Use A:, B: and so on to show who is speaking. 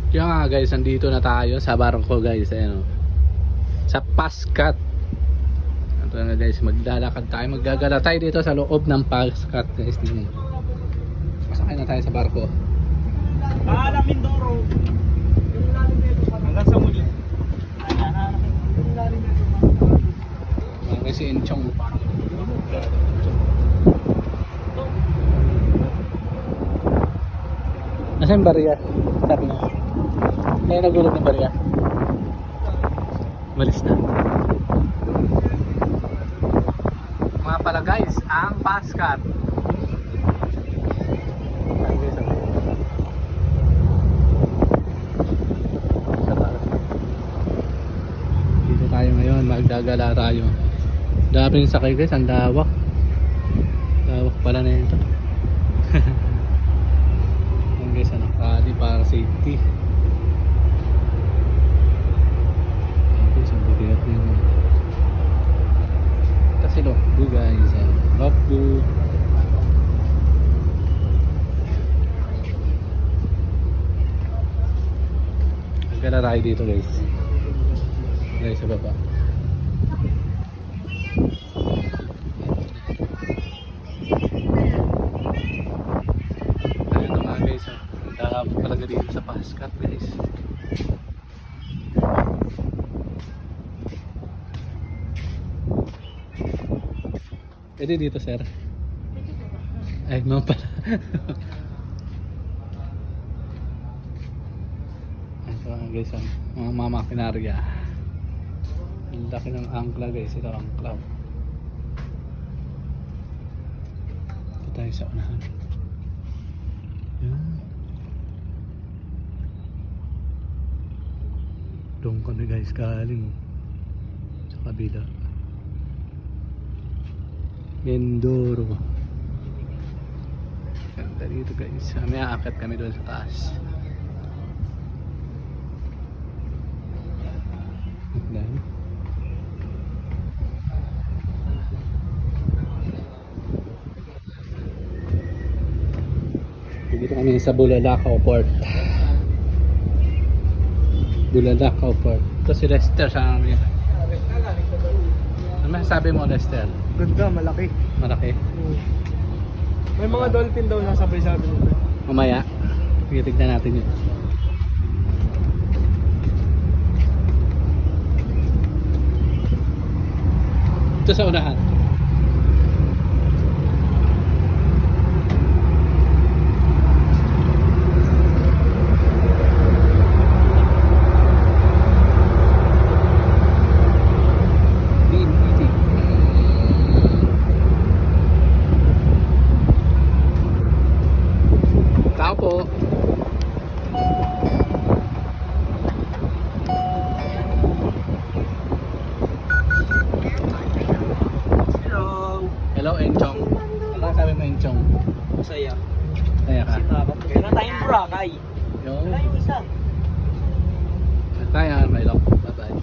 A: Kaya nga guys, nandito na tayo sa barko guys. Ayan, sa Pascat. Ito na guys, maglalakad tayo. Maggagala tayo dito sa loob ng Pascat guys. Masakay na tayo sa barko.
B: Paalam Mindoro. Hanggang sa muli.
A: Ayan guys, si Inchong. Nasaan yung barya? Sabi mo. Ngayon nagulog ng barya. Malis na. Mga pala guys, ang Pascat. Dito tayo ngayon, magdagala tayo. Daming sakay guys, ang lawak. Lawak pala na ito. Ayan guys, nakakali para safety. Ayan guys, ang bigat na yun. Kasi lokbo guys, lokbo. Magkala tayo dito guys. Guys, sa baba. Ayun na mga guys, dahil talaga dito sa Pascat guys. Pwede dito sir. Ay, naman pala. Ito nga guys, mga makinarya. Ang laki ng angkla guys, ito ang angkla. Ito tayo sa unahan. Yan. Doon kami guys galing sa kabila. Mindoro. Ganda dito guys. May aakyat kami doon sa taas. Ganda. Dito kami sa Bulalakaw Port. Bulalakaw Port. Ito si Lester sa amin. Ano masasabi mo Lester?
B: Ganda, malaki.
A: Malaki?
B: May mga dolphin daw nasabay sa atin.
A: Mamaya, tignan natin yun. Ito sa unahan. Tao po.
B: Hello.
A: Hello, Enchong. Ano sabi mo, Enchong?
B: Masaya.
A: Kaya ka?
B: Meron tayong Boracay.
A: Yung?
B: Wala yung isa.
A: Kaya, may lock. Bye-bye.